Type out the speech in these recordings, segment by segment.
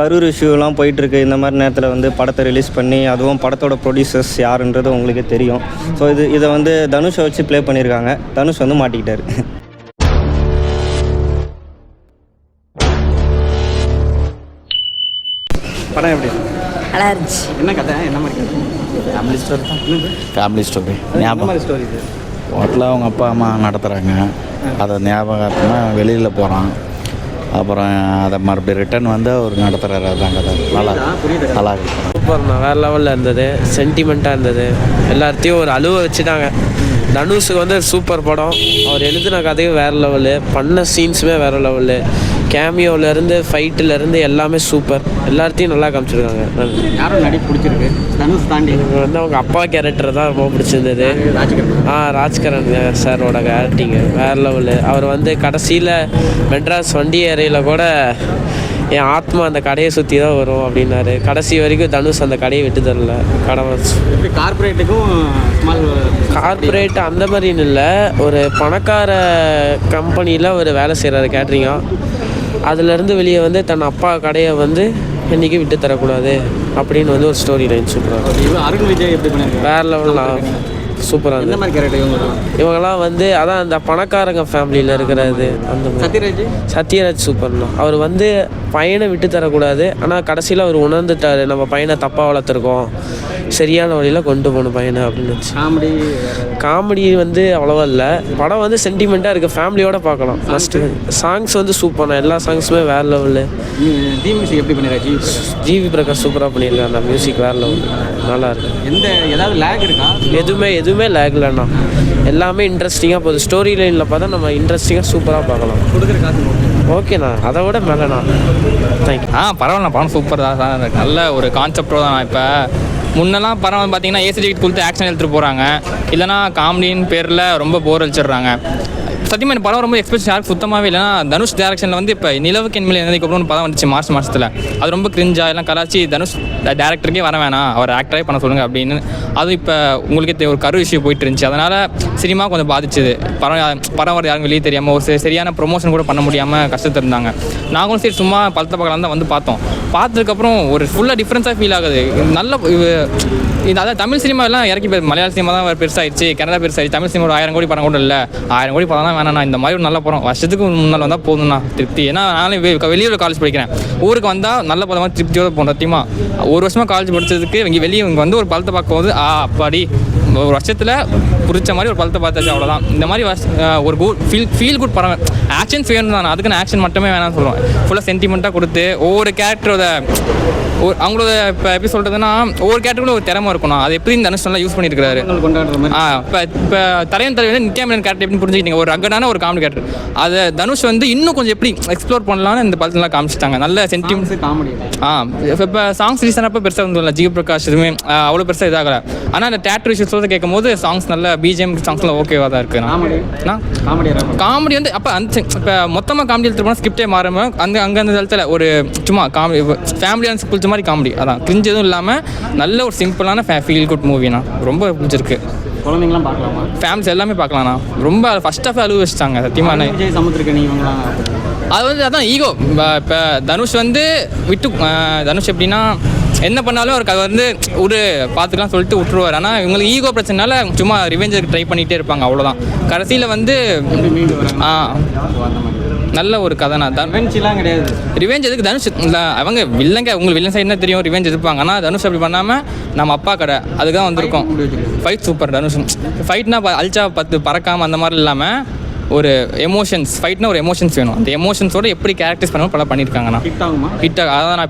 கரூர் இஷ்யூலாம் போயிட்டுருக்கு. இந்த மாதிரி நேரத்தில் வந்து படத்தை ரிலீஸ் பண்ணி, அதுவும் படத்தோட ப்ரொடியூசர்ஸ் யாருன்றது உங்களுக்கே தெரியும். ஸோ இதை வந்து தனுஷை வச்சு ப்ளே பண்ணியிருக்காங்க. தனுஷ் வந்து மாட்டிக்கிட்டார். படம் எப்படி நல்லா இருந்துச்சு. என்ன கதை, என்ன மாதிரி கதை? ஃபேமிலி ஸ்டோரி தான். Family story. என்ன மாதிரி ஸ்டோரி இது? ஹோட்டலில் அவங்க அப்பா அம்மா நடத்துகிறாங்க. அதை ஞாபகமாக வெளியில் போகிறான். அப்புறம் அதை மறுபடியும் ரிட்டர்ன் வந்து அவர் நடத்துகிறாரு. அதுதான் கதை. நல்லா இருக்கு. சூப்பர்ண்ணா, வேறு லெவலில் இருந்தது. சென்டிமெண்ட்டாக இருந்தது. எல்லாத்தையும் ஒரு அழுவ வச்சுட்டாங்க. தனுஷுக்கு வந்து சூப்பர் படம். அவர் எழுதின கதையும் வேறு லெவலு, பண்ண சீன்ஸுமே வேறு லெவலு, கேமியோவிலேருந்து ஃபைட்டிலேருந்து எல்லாமே சூப்பர். எல்லாத்தையும் நல்லா காமிச்சிருக்காங்க. யாரும் நடிப்பு பிடிச்சிருக்கு? தனுஷ் தாண்டி வந்து அவங்க அப்பா கேரக்டர் தான் ரொம்ப பிடிச்சிருந்தது. ராஜ்கரன் சாரோட ஆக்டிங்கு வேறு லெவலு. அவர் வந்து கடைசியில் மெட்ராஸ் வண்டி ஏறையில் கூட என் ஆத்மா அந்த கடையை சுற்றி தான் வரும் அப்படின்னாரு. கடைசி வரைக்கும் தனுஷ் அந்த கடையை விட்டு தரல. கடை கார்பரேட்டுக்கும் கார்பரேட் அந்த மாதிரின்னு இல்லை, ஒரு பணக்கார கம்பெனியில் ஒரு வேலை செய்கிறாரு கேட்ரிங்காக. அதுலேருந்து வெளியே வந்து தன் அப்பா கடையை வந்து என்றைக்கும் விட்டு தரக்கூடாது அப்படின்னு வந்து ஒரு ஸ்டோரி லைன் சொல்கிறாங்க. அருண் விஜய் எப்படி பண்ணிருக்காங்க? வேறு லெவலில் சூப்பராக இருந்தது. மாதிரி கேரக்டர் இவங்கெல்லாம் வந்து அதான் அந்த பணக்காரங்க ஃபேமிலியில் இருக்கிறது. அந்த சத்யராஜ் சூப்பர்ண்ணா. அவர் வந்து பையனை விட்டு தரக்கூடாது, ஆனால் கடைசியில் அவர் உணர்ந்துட்டார், நம்ம பையனை தப்பாக வளர்த்துருக்கோம், சரியான வழியில் கொண்டு போகணும் பையனை அப்படின்னு. காமெடி வந்து அவ்வளோவா இல்லை. படம் வந்து சென்டிமெண்ட்டாக இருக்குது, ஃபேமிலியோடு பார்க்கலாம். ஃபஸ்ட்டு சாங்ஸ் வந்து சூப்பர்ண்ணா. எல்லா சாங்ஸுமே வேறு லெவலு. எப்படி பண்ணிருக்காரு? ஜிவி பிரகாஷ் சூப்பராக பண்ணியிருக்காரு. அந்த மியூசிக் வேறு லெவல், நல்லா இருக்கு. ஏதாவது லேக் இருக்கா? எதுவுமே லேக் இல்லைண்ணா. எல்லாமே இன்ட்ரெஸ்டிங்காக போகுது. ஸ்டோரி லைனில் பார்த்தா நம்ம இன்ட்ரெஸ்டிங்காக சூப்பராக பார்க்கலாம். கொடுக்குற காசு ஓகேண்ணா, அதை விட மேலேண்ணா. தேங்க்யூ. பரவாயில்ல, படம் சூப்பர் தான் சார். நல்ல ஒரு கான்செப்டோட தான். இப்போ முன்னெல்லாம் படம் பார்த்தீங்கன்னா ஏசி டிக்கெட் கொடுத்து ஆக்ஷன் எடுத்துகிட்டு போகிறாங்க, இல்லைனா காமெடின்னு பேரில் ரொம்ப போர் அடிச்சிடுறாங்க. சத்தியமாக இந்த படம் ரொம்ப எக்ஸ்பெக்டேஷன் யாருக்கு சுத்தமாகவே இல்லைனா. தனுஷ் டேரக்ஷனில் வந்து இப்போ நிலவுக்கு என்மேல் என்னதுக்கப்புறம் படம் வந்துச்சு மார்ச் மாதத்தில். அது ரொம்ப கிரிஞ்சா எல்லாம் கலாச்சி தனுஷ் டேரக்டருக்கே வர வேணாம், அவர் ஆக்டரே பண்ண சொல்லுங்கள் அப்படின்னு. அதுவும் இப்போ உங்களுக்கே ஒரு கரு விஷயம் போயிட்டு இருந்துச்சு. அதனால் சினிமா கொஞ்சம் பாதிச்சுது. படம் வர யாரும் வெளியே தெரியாமல் ஒரு சரியான ப்ரொமோஷன் கூட பண்ண முடியாமல் கஷ்டத்தை இருந்தாங்க. நாங்களும் சரி சும்மா பழத்தை பார்க்கலாம் தான் வந்து பார்த்தோம். பார்த்ததுக்கப்புறம் ஒரு ஃபுல்லாக டிஃப்ரென்ஸாக ஃபீல் ஆகுது. நல்ல இது அதாவது தமிழ் சினிமாலாம் இறக்கி மலையாள சினிமா தான் பெருசாகிடுச்சு, கன்னடா பெருசாகிடுச்சு. தமிழ் சினிமா ஒரு 1000 கோடி படம் கூட இல்லை. 1000 கோடி படம் தான் வேணாண்ணா. இந்த மாதிரி ஒரு நல்ல படம் வருஷத்துக்கு முன்னால் வந்தால் போதும்ண்ணா, திருப்தி. ஏன்னா நானும் வெளியூர் காலேஜ் படிக்கிறேன். ஊருக்கு வந்தால் நல்ல படமாக திருப்தியோடு போகணும். சத்தியமாக ஒரு வருஷமாக காலேஜ் படித்ததுக்கு இங்கே வெளியே இங்கே வந்து ஒரு பழத்தை பார்க்கும்போது அப்பாடி ஒரு வருஷத்தில் பிடிச்ச மாதிரி ஒரு பழத்தை பார்த்தாச்சு, அவ்வளோதான். இந்த மாதிரி ஒரு ஃபீல் குட் படம். ஆக்ஷன்ஸ் வேணும் தான், அதுக்கு நான் ஆக்ஷன் மட்டுமே வேணாம்னு சொல்லுவேன். ஃபுல்லாக சென்டிமெண்ட்டாக கொடுத்து ஒவ்வொரு கேரக்டரோட அவங்களோட இப்போ எப்படி சொல்கிறதுனா ஒவ்வொரு கேரக்டருக்குள்ள ஒரு திறமை இருக்கணும். அது எப்படி தனுஷ் நல்லா யூஸ் பண்ணியிருக்காரு. இப்போ தரையன் தலைவர் நித்யா மேனன் கேரக்டர் எப்படி புரிஞ்சுக்கிட்டீங்க, ஒரு ரகடான ஒரு காமெடி கேரக்டர். அதை தனுஷ் வந்து இன்னும் கொஞ்சம் எப்படி எக்ஸ்ப்ளோர் பண்ணலான்னு இந்த படத்துலாம் காமிச்சிட்டாங்க. நல்ல சென்டிமெண்ட் காமெடி. இப்போ சாங்ஸ் ரீசனப்போ பெருசாக வந்து ஜிவி பிரகாஷ் எதுவுமே அவ்வளோ பெருசாக இதாகலை. ஆனால் அந்த தேட்டர் விஷயத்தோடு கேட்கும் போது சாங்ஸ் நல்ல பிஜிஎம் சாங்ஸ்லாம் ஓகேவாக தான் இருக்குண்ணா. காமெடி வந்து அப்போ அந்த இப்போ மொத்தமாக காமெடி எடுத்துட்டு போனால் ஸ்கிரிப்டே மாறாமல் அங்கே அந்த தளத்தில் ஒரு சும்மா காமெடி ஃபேமிலியான பிடிச்ச மாதிரி காமெடி, அதான் கிரிஞ்சு எதுவும் இல்லாமல் நல்ல ஒரு சிம்பிளான ஃபீல் குட் மூவிண்ணா. ரொம்ப பிடிச்சிருக்கு. குழந்தைங்களாம் பார்க்கலாமா? ஃபேமிலிஸ் எல்லாமே பார்க்கலாம்ண்ணா. ரொம்ப ஃபர்ஸ்ட் ஆஃப் அழுவ வச்சுட்டாங்க சத்தியமான. அது வந்து அதான் ஈகோ. இப்போ தனுஷ் வந்து தனுஷ் எப்படின்னா என்ன பண்ணாலும் அவருக்கு அது வந்து ஒரு பார்த்துக்கலாம் சொல்லிட்டு விட்டுருவார். ஆனால் இவங்களுக்கு ஈகோ பிரச்சனைனால சும்மா ரிவெஞ்சுக்கு ட்ரை பண்ணிகிட்டே இருப்பாங்க, அவ்வளோதான். கடைசியில் வந்து நல்ல ஒரு கதைனா தான். ரிவெஞ்ச் எதுக்கு தனுஷ் இல்லை, அவங்க வில்லங்க உங்களுக்கு வில்லன் சைடு என்ன தெரியும், ரிவெஞ்ச் எதிர்ப்பாங்க. ஆனால் தனுஷ் அப்படி பண்ணாமல் நம்ம அப்பா கடை அதுக்கு தான் வந்திருக்கோம். Fight super. தனுஷ் ஃபைட்னா அல்ச்சா பறக்காமல் அந்த மாதிரி இல்லாமல் ஒரு எமோஷன்ஸ், ஃபைட்னா ஒரு எமோஷன்ஸ் வேணும். அந்த எமோஷன்ஸோட எப்படி கேரக்டர்ஸ் பண்ணணும் பல பண்ணியிருக்காங்கண்ணா. ஹிட் அதான் நான்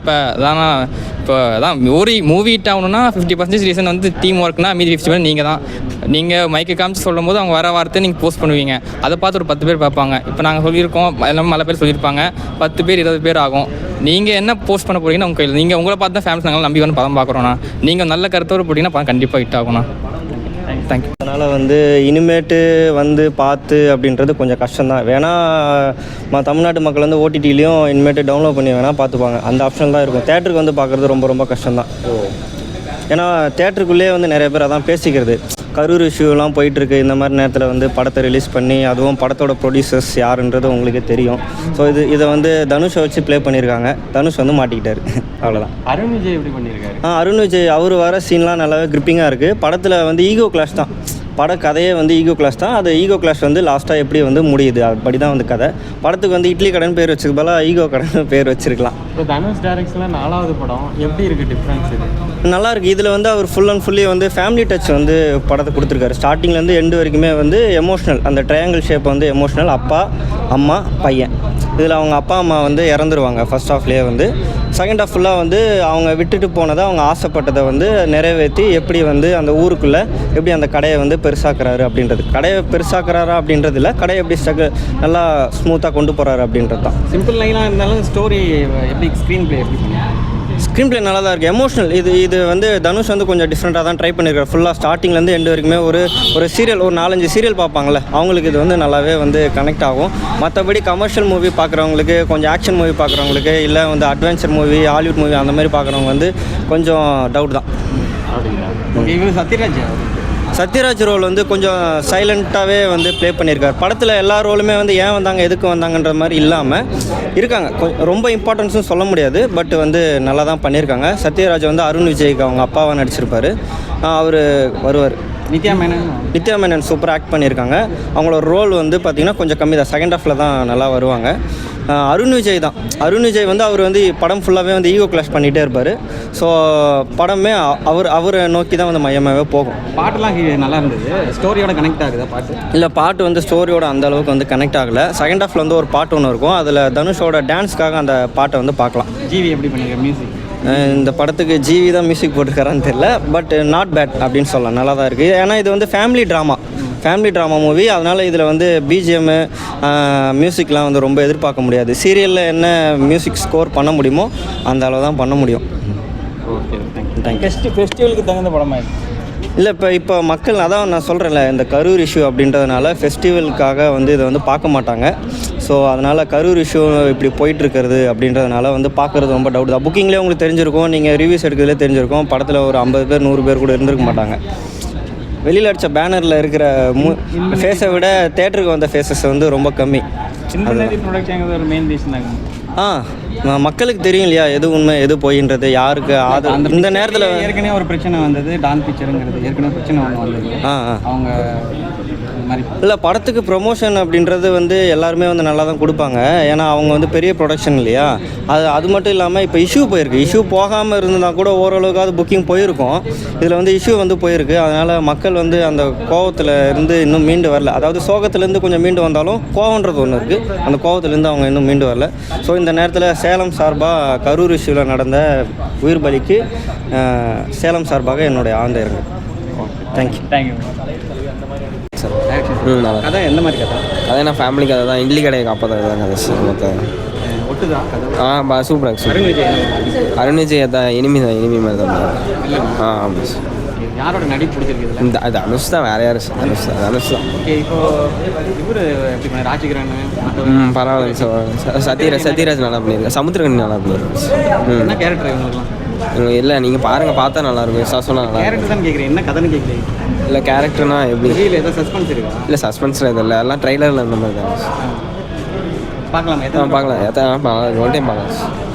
இப்போ அதான் ஒரு மூவி ஹிட் ஆகணும்னா 50% ரீசன் வந்து டீம் ஒர்க்னா, மீதி 50% நீங்கள் தான். நீங்கள் மைக்கை காமிச்சு சொல்லும் போது அவங்க வர வார்த்தை நீங்கள் போஸ்ட் பண்ணுவீங்க. அதை பார்த்து ஒரு 10 பேர் பார்ப்பாங்க. இப்போ நாங்கள் சொல்லியிருக்கோம், எல்லாமே பல பேர் சொல்லியிருப்பாங்க. 10 பேர் 20 பேர் ஆகும். நீங்கள் என்ன போஸ்ட் பண்ண போகிறீங்கன்னா உங்கள் கையில். நீங்கள் உங்களை பார்த்து தான் ஃபேமிலிஸ் நாங்கள் நம்பி வந்து படம் பார்க்குறோண்ணா. நீங்கள் நல்ல கருத்தோடு போட்டிங்கன்னா படம் கண்டிப்பாக ஹிட் ஆகும்ண்ணா. தேங்க்யூ. அதனால் வந்து இனிமேட்டு வந்து பார்த்து அப்படின்றது கொஞ்சம் கஷ்டம்தான். வேணால் தமிழ்நாட்டு மக்கள் வந்து ஓடிடிலையும் இனிமேட்டு டவுன்லோட் பண்ணி வேணால் பார்த்துப்பாங்க. அந்த ஆப்ஷன் தான் இருக்கும். தேட்டருக்கு வந்து பார்க்குறது ரொம்ப ரொம்ப கஷ்டம்தான். ஏன்னா தேட்டருக்குள்ளேயே வந்து நிறைய பேர் அதான் பேசிக்கிறது. கரூர் இஷ்யூலாம் போயிட்டுருக்கு. இந்த மாதிரி நேரத்தில் வந்து படத்தை ரிலீஸ் பண்ணி அதுவும் படத்தோட ப்ரொடியூசர்ஸ் யாருன்றது உங்களுக்கு தெரியும். ஸோ இதை வந்து தனுஷை வச்சு ப்ளே பண்ணியிருக்காங்க. தனுஷ் வந்து மாட்டிக்கிட்டார். அவ்வளோதான். அருண் விஜய் எப்படி பண்ணியிருக்காரு? அருண் விஜய் அவர் வர சீன்லாம் நல்லாவே கிரிப்பிங்காக இருக்குது. படத்தில் வந்து ஈகோ கிளாஷ் தான். பட கதையே வந்து ஈகோ கிளாஷ் தான். அது ஈகோ கிளாஷ் வந்து லாஸ்ட்டாக எப்படி வந்து முடியுது அப்படி தான் வந்து கதை. படத்துக்கு வந்து இட்லி கடன் பேர் வச்சுக்க போல ஈகோ கடன் பேர் வச்சிருக்கலாம். இப்போ தனுஷ் டைரக்ஷனில் 4வது படம் எப்படி இருக்குது டிஃப்ரென்ஸ் இது? நல்லாயிருக்கு. இதில் வந்து அவர் ஃபுல் அண்ட் ஃபுல்லி வந்து ஃபேமிலி டச் வந்து படத்தை கொடுத்துருக்காரு. ஸ்டார்டிங்லேருந்து எண்டு வரைக்குமே வந்து எமோஷ்னல். அந்த ட்ரையாங்கிள் ஷேப் வந்து எமோஷ்னல். அப்பா அம்மா பையன். இதில் அவங்க அப்பா அம்மா வந்து இறந்துருவாங்க ஃபர்ஸ்ட் ஹாஃப்லேயே. வந்து செகண்ட் ஹாஃப் ஃபுல்லாக வந்து அவங்க விட்டுட்டு போனதை அவங்க ஆசைப்பட்டதை வந்து நிறைவேற்றி எப்படி வந்து அந்த ஊருக்குள்ளே எப்படி அந்த கடையை வந்து பெருசாக்குறாரு அப்படின்றது. கடையை பெருசாக்குறாரா அப்படின்றது இல்லை, கடையை எப்படி நல்லா ஸ்மூத்தாக கொண்டு போகிறாரு அப்படின்றது தான். சிம்பிள் லைனாக இருந்தாலும் ஸ்டோரி எப்படி ஸ்க்ரீன் ப்ளே எப்படி பண்ணுவாங்க? ஸ்க்ரீன் ப்ளே நல்லா தான் இருக்குது. எமோஷனல். இது வந்து தனுஷ் வந்து கொஞ்சம் டிஃப்ரெண்ட்டாக தான் ட்ரை பண்ணியிருக்காரு. ஃபுல்லாக ஸ்டார்டிங்லேருந்து எண்டு வரைக்குமே ஒரு சீரியல், ஒரு 4-5 சீரியல் பார்ப்பாங்கள்ல, அவங்களுக்கு இது வந்து நல்லாவே வந்து கனெக்ட் ஆகும். மற்றபடி கமர்ஷியல் மூவி பார்க்குறவங்களுக்கு, கொஞ்சம் ஆக்ஷன் மூவி பார்க்குறவங்களுக்கு, இல்லை வந்து அட்வென்ச்சர் மூவி, ஹாலிவுட் மூவி அந்த மாதிரி பார்க்குறவங்க வந்து கொஞ்சம் டவுட் தான். ஓகே, இவர் சத்யராஜ் ரோல் வந்து கொஞ்சம் சைலண்ட்டாகவே வந்து ப்ளே பண்ணியிருக்காரு. படத்தில் எல்லா ரோலுமே வந்து ஏன் வந்தாங்க எதுக்கு வந்தாங்கன்ற மாதிரி இல்லாமல் இருக்காங்க. ரொம்ப இம்பார்ட்டன்ஸும் சொல்ல முடியாது, பட் வந்து நல்லா தான் பண்ணியிருக்காங்க. சத்யராஜ் வந்து அருண் விஜய்க்கு அவங்க அப்பாவாக நடிச்சிருப்பார். அவர் வருவார். நித்யா மேனன் சூப்பராக ஆக்ட் பண்ணியிருக்காங்க. அவங்களோட ரோல் வந்து பார்த்திங்கன்னா கொஞ்சம் கம்மி தான். செகண்ட் ஹாஃபில் தான் நல்லா வருவாங்க. அருண் விஜய் வந்து அவர் வந்து படம் ஃபுல்லாகவே வந்து ஈகோ கிளாஷ் பண்ணிகிட்டே இருப்பார். ஸோ படமே அவரை நோக்கி தான் வந்து மையமாகவே போகும். பாட்டெல்லாம் நல்லா இருந்தது. ஸ்டோரியோட கனெக்ட் ஆகுதா பாட்டு? இல்லை, பாட்டு வந்து ஸ்டோரியோட அந்த அளவுக்கு வந்து கனெக்ட் ஆகலை. செகண்ட் ஹாஃபில் வந்து ஒரு பாட்டு ஒன்று இருக்கும். அதில் தனுஷோட டான்ஸ்க்காக அந்த பாட்டை வந்து பார்க்கலாம். ஜிவி எப்படி பண்ணியிருக்க மியூசிக்? இந்த படத்துக்கு ஜிவி தான் மியூசிக் போட்டுருக்காரான்னு தெரியல, பட் நாட் பேட் அப்படின்னு சொல்லலாம். நல்லா தான் இருக்குது. ஏன்னா இது வந்து ஃபேமிலி ட்ராமா மூவி. அதனால் இதில் வந்து பிஜிஎம்மு மியூசிக்லாம் வந்து ரொம்ப எதிர்பார்க்க முடியாது. சீரியலில் என்ன மியூசிக் ஸ்கோர் பண்ண முடியுமோ அந்த அளவு தான் பண்ண முடியும். Okay, thank you. ஃபெஸ்டிவலுக்கு தகுந்த படமாக இல்லை, இப்போ மக்கள் அதான் நான் சொல்கிறேன்ல, இந்த கரூர் இஷ்யூ அப்படின்றதுனால ஃபெஸ்டிவலுக்காக வந்து இதை வந்து பார்க்க மாட்டாங்க. ஸோ அதனால் கரூர் இஷ்யூ இப்படி போயிட்டுருக்கிறது அப்படின்றதுனால வந்து பார்க்குறது ரொம்ப டவுட் தான். புக்கிங்லேயே உங்களுக்கு தெரிஞ்சிருக்கும், நீங்கள் ரிவ்யூஸ் எடுக்கிறதுலே தெரிஞ்சிருக்கும். படத்தில் ஒரு 50 பேர் 100 பேர் கூட இருந்திருக்க மாட்டாங்க. வெளியில் அடித்த பேனரில் இருக்கிற ஃபேஸை விட தேட்டருக்கு வந்த ஃபேஸஸ் வந்து ரொம்ப கம்மி. ஒரு மெயின் ரீசன் தாங்க. மக்களுக்கு தெரியும் இல்லையா, எது உண்மை எது போயின்றது, யாருக்கு ஆதரவு. இந்த நேரத்தில் ஏற்கனவே ஒரு பிரச்சனை வந்தது, டான் பிக்சருங்கிறது ஏற்கனவே பிரச்சனை ஒன்று வந்தது. அவங்க இல்லை, படத்துக்கு ப்ரொமோஷன் அப்படின்றது வந்து எல்லாருமே வந்து நல்லா தான் கொடுப்பாங்க. ஏன்னா அவங்க வந்து பெரிய ப்ரொடக்ஷன் இல்லையா. அது மட்டும் இல்லாமல் இப்போ இஷ்யூ போயிருக்கு. இஷ்யூ போகாமல் இருந்தால் கூட ஓரளவுக்காவது புக்கிங் போயிருக்கும். இதில் வந்து இஷ்யூ வந்து போயிருக்கு. அதனால் மக்கள் வந்து அந்த கோவத்தில் இருந்து இன்னும் மீண்டு வரல. அதாவது சோகத்துலேருந்து கொஞ்சம் மீண்டு வந்தாலும் கோவன்றது ஒன்று இருக்குது. அந்த கோவத்துலேருந்து அவங்க இன்னும் மீண்டு வரல. ஸோ இந்த நேரத்தில் சேலம் சார்பாக கரூர் இஷ்யூவில் நடந்த உயிர் பலிக்கு சேலம் சார்பாக என்னுடைய ஆழ்ந்த இரங்கல். தேங்க்யூ. கதை எந்த மாதிரி கதை? நான் ஃபேமிலி கதை தான். இட்லி கடையை காப்பாற்றது தான் கதை மொத்தம். ஒட்டுதா கதை? சூப்பராக. அருண் விஜய் தான் இனிமி மாதிரி தான். ஆமாம் சார். யாரோட நடிப்பு பிடிச்சிருக்கு? அது அனுஷ் தான். வேறு யார்? அனுஷ் தான். ஓகே, இப்போ இவர் எப்படி பண்ண? ராஜகிரண் பரவாயில்ல. சத்யராஜ் நல்லா பண்ணியிருக்கேன். சமுத்திரகனி நல்லா பண்ணியிருக்கேன். என்ன கேரக்டர் இவங்களுக்குலாம்? இல்லை, நீங்கள் பாருங்கள், பார்த்தா நல்லாயிருக்கும். சொன்னால் நல்லா கேரக்டர் தான் கேட்குறேன். என்ன கதைன்னு கேட்குறீங்க? இல்லை, கேரக்டர்னா எப்படி? ஏதாவது சஸ்பென்ஸ் இருக்கா? இல்லை, சஸ்பென்ஸில் எதுவும் இல்லை. எல்லாம் ட்ரைலரில் இந்த மாதிரி தான். பார்க்கலாம். பார்க்கலாம். ஒன் டைம் பார்க்கலாம்.